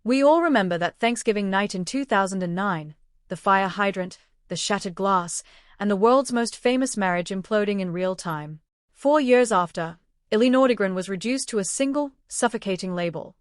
We all remember that Thanksgiving night in 2009, the fire hydrant, the shattered glass, and the world's most famous marriage imploding in real time. 4 years after, Ellie Nordegren was reduced to a single, suffocating label.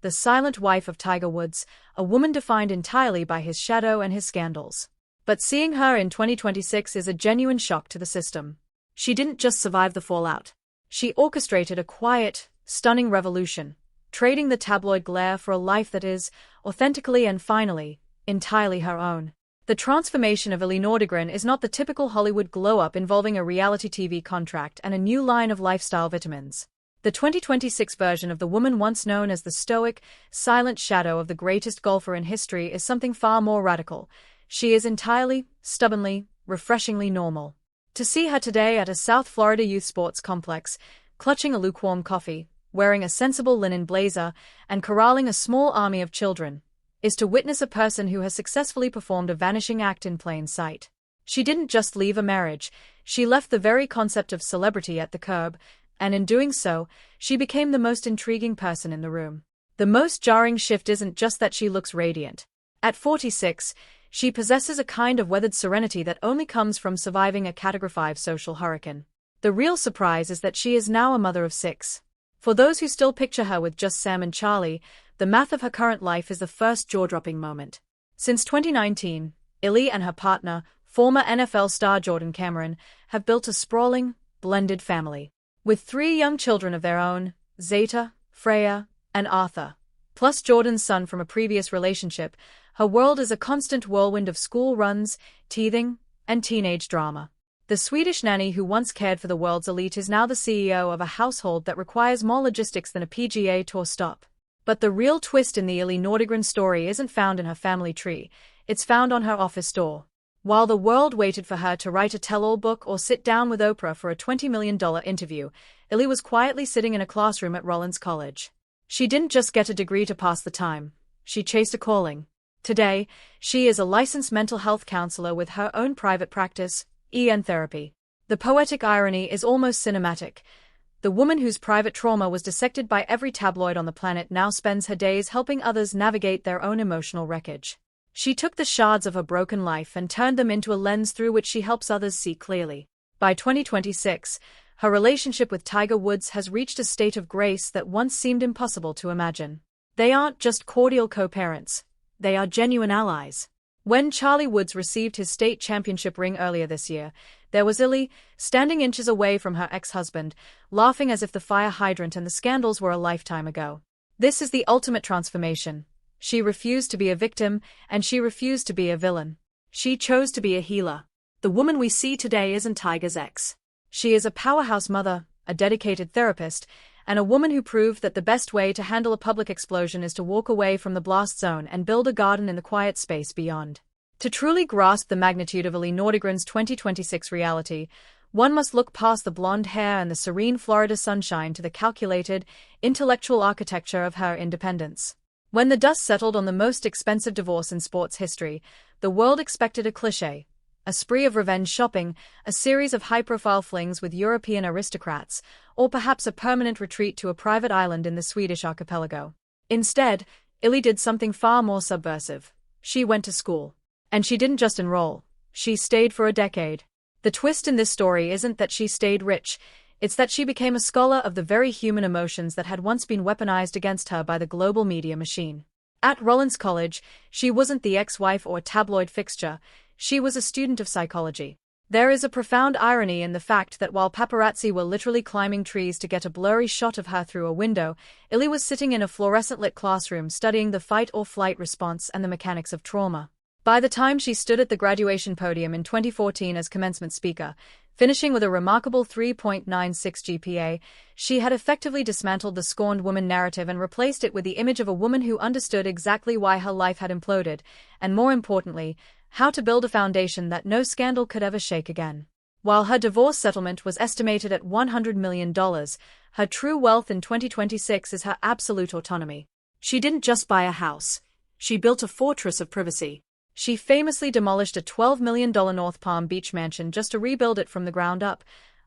The silent wife of Tiger Woods, a woman defined entirely by his shadow and his scandals. But seeing her in 2026 is a genuine shock to the system. She didn't just survive the fallout. She orchestrated a quiet, stunning revolution, trading the tabloid glare for a life that is, authentically and finally, entirely her own. The transformation of Ellie Nordegren is not the typical Hollywood glow-up involving a reality TV contract and a new line of lifestyle vitamins. The 2026 version of the woman once known as the stoic, silent shadow of the greatest golfer in history is something far more radical. She is entirely, stubbornly, refreshingly normal. To see her today at a South Florida youth sports complex, clutching a lukewarm coffee, wearing a sensible linen blazer, and corralling a small army of children, is to witness a person who has successfully performed a vanishing act in plain sight. She didn't just leave a marriage, she left the very concept of celebrity at the curb, and in doing so, she became the most intriguing person in the room. The most jarring shift isn't just that she looks radiant. At 46, she possesses a kind of weathered serenity that only comes from surviving a Category 5 social hurricane. The real surprise is that she is now a mother of 6. For those who still picture her with just Sam and Charlie, the math of her current life is the first jaw-dropping moment. Since 2019, Ellie and her partner, former NFL star Jordan Cameron, have built a sprawling, blended family. With 3 young children of their own, Zeta, Freya, and Arthur, plus Jordan's son from a previous relationship, her world is a constant whirlwind of school runs, teething, and teenage drama. The Swedish nanny who once cared for the world's elite is now the CEO of a household that requires more logistics than a PGA Tour stop. But the real twist in the Ellie Nordegren story isn't found in her family tree, it's found on her office door. While the world waited for her to write a tell-all book or sit down with Oprah for a $20 million interview, Ellie was quietly sitting in a classroom at Rollins College. She didn't just get a degree to pass the time, she chased a calling. Today, she is a licensed mental health counselor with her own private practice, EN Therapy. The poetic irony is almost cinematic. The woman whose private trauma was dissected by every tabloid on the planet now spends her days helping others navigate their own emotional wreckage. She took the shards of her broken life and turned them into a lens through which she helps others see clearly. By 2026, her relationship with Tiger Woods has reached a state of grace that once seemed impossible to imagine. They aren't just cordial co-parents, they are genuine allies. When Charlie Woods received his state championship ring earlier this year, there was Ellie, standing inches away from her ex-husband, laughing as if the fire hydrant and the scandals were a lifetime ago. This is the ultimate transformation. She refused to be a victim, and she refused to be a villain. She chose to be a healer. The woman we see today isn't Tiger's ex. She is a powerhouse mother, a dedicated therapist, and a woman who proved that the best way to handle a public explosion is to walk away from the blast zone and build a garden in the quiet space beyond. To truly grasp the magnitude of Ellie Nordegren's 2026 reality, one must look past the blonde hair and the serene Florida sunshine to the calculated, intellectual architecture of her independence. When the dust settled on the most expensive divorce in sports history, the world expected a cliché, a spree of revenge shopping, a series of high-profile flings with European aristocrats, or perhaps a permanent retreat to a private island in the Swedish archipelago. Instead, Ellie did something far more subversive. She went to school. And she didn't just enroll, she stayed for a decade. The twist in this story isn't that she stayed rich, it's that she became a scholar of the very human emotions that had once been weaponized against her by the global media machine. At Rollins College, she wasn't the ex-wife or tabloid fixture, she was a student of psychology. There is a profound irony in the fact that while paparazzi were literally climbing trees to get a blurry shot of her through a window, Ellie was sitting in a fluorescent-lit classroom studying the fight-or-flight response and the mechanics of trauma. By the time she stood at the graduation podium in 2014 as commencement speaker, finishing with a remarkable 3.96 GPA, she had effectively dismantled the scorned woman narrative and replaced it with the image of a woman who understood exactly why her life had imploded, and more importantly, how to build a foundation that no scandal could ever shake again. While her divorce settlement was estimated at $100 million, her true wealth in 2026 is her absolute autonomy. She didn't just buy a house, she built a fortress of privacy. She famously demolished a $12 million North Palm Beach mansion just to rebuild it from the ground up,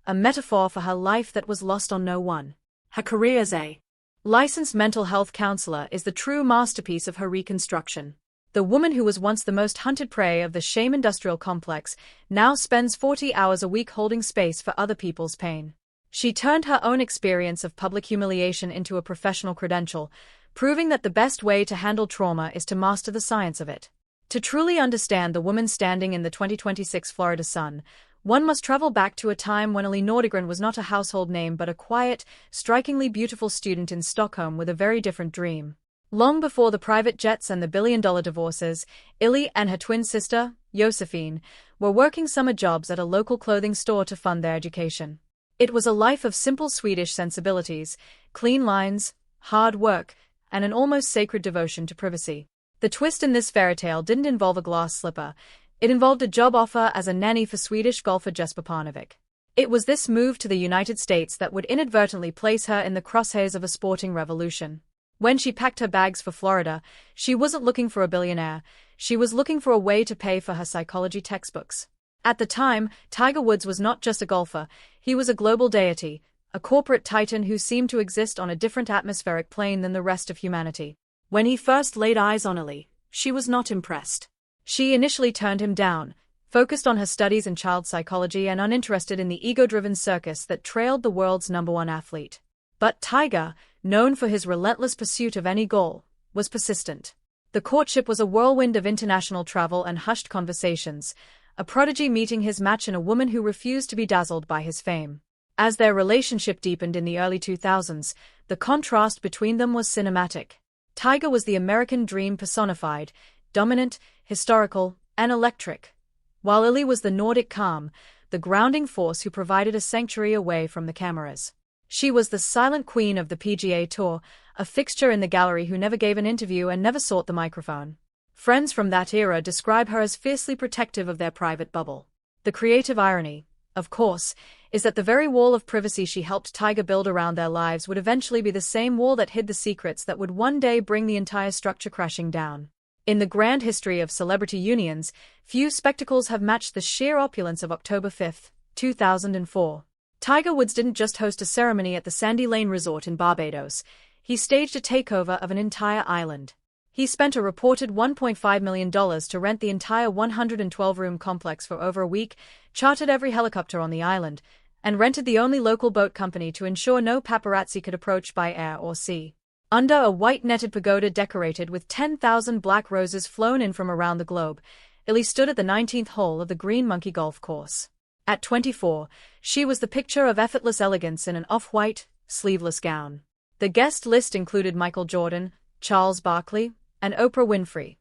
a metaphor for her life that was lost on no one. Her career as a Licensed mental health counselor is the true masterpiece of her reconstruction. The woman who was once the most hunted prey of the shame industrial complex now spends 40 hours a week holding space for other people's pain. She turned her own experience of public humiliation into a professional credential, proving that the best way to handle trauma is to master the science of it. To truly understand the woman standing in the 2026 Florida sun, one must travel back to a time when Ellie Nordegren was not a household name but a quiet, strikingly beautiful student in Stockholm with a very different dream. Long before the private jets and the billion-dollar divorces, Ellie and her twin sister, Josephine, were working summer jobs at a local clothing store to fund their education. It was a life of simple Swedish sensibilities, clean lines, hard work, and an almost sacred devotion to privacy. The twist in this fairy tale didn't involve a glass slipper. It involved a job offer as a nanny for Swedish golfer Jesper Parnevik. It was this move to the United States that would inadvertently place her in the crosshairs of a sporting revolution. When she packed her bags for Florida, she wasn't looking for a billionaire, she was looking for a way to pay for her psychology textbooks. At the time, Tiger Woods was not just a golfer, he was a global deity, a corporate titan who seemed to exist on a different atmospheric plane than the rest of humanity. When he first laid eyes on Ellie, she was not impressed. She initially turned him down, focused on her studies in child psychology and uninterested in the ego-driven circus that trailed the world's #1 athlete. But Tiger, known for his relentless pursuit of any goal, was persistent. The courtship was a whirlwind of international travel and hushed conversations, a prodigy meeting his match in a woman who refused to be dazzled by his fame. As their relationship deepened in the early 2000s, the contrast between them was cinematic. Tiger was the American dream personified, dominant, historical, and electric, while Ellie was the Nordic calm, the grounding force who provided a sanctuary away from the cameras. She was the silent queen of the PGA Tour, a fixture in the gallery who never gave an interview and never sought the microphone. Friends from that era describe her as fiercely protective of their private bubble. The creative irony, of course, is that the very wall of privacy she helped Tiger build around their lives would eventually be the same wall that hid the secrets that would one day bring the entire structure crashing down. In the grand history of celebrity unions, few spectacles have matched the sheer opulence of October 5, 2004. Tiger Woods didn't just host a ceremony at the Sandy Lane Resort in Barbados, he staged a takeover of an entire island. He spent a reported $1.5 million to rent the entire 112-room complex for over a week, chartered every helicopter on the island, and rented the only local boat company to ensure no paparazzi could approach by air or sea. Under a white netted pagoda decorated with 10,000 black roses flown in from around the globe, Ellie stood at the 19th hole of the Green Monkey Golf Course. At 24, she was the picture of effortless elegance in an off-white, sleeveless gown. The guest list included Michael Jordan, Charles Barkley, and Oprah Winfrey,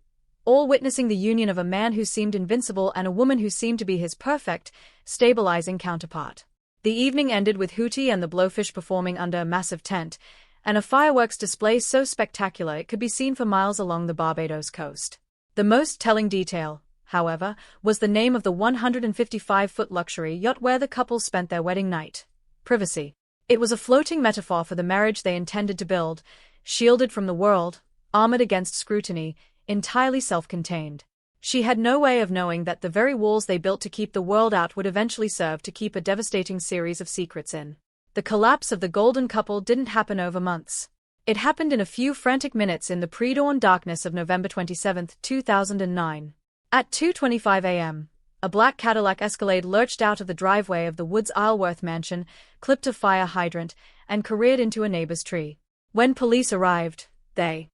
all witnessing the union of a man who seemed invincible and a woman who seemed to be his perfect, stabilizing counterpart. The evening ended with Hootie and the Blowfish performing under a massive tent, and a fireworks display so spectacular it could be seen for miles along the Barbados coast. The most telling detail, however, was the name of the 155-foot luxury yacht where the couple spent their wedding night: privacy. It was a floating metaphor for the marriage they intended to build, shielded from the world, armored against scrutiny, entirely self-contained. She had no way of knowing that the very walls they built to keep the world out would eventually serve to keep a devastating series of secrets in. The collapse of the golden couple didn't happen over months. It happened in a few frantic minutes in the pre-dawn darkness of November 27, 2009. At 2:25 a.m., a black Cadillac Escalade lurched out of the driveway of the Woods Isleworth mansion, clipped a fire hydrant, and careered into a neighbor's tree. When police arrived, they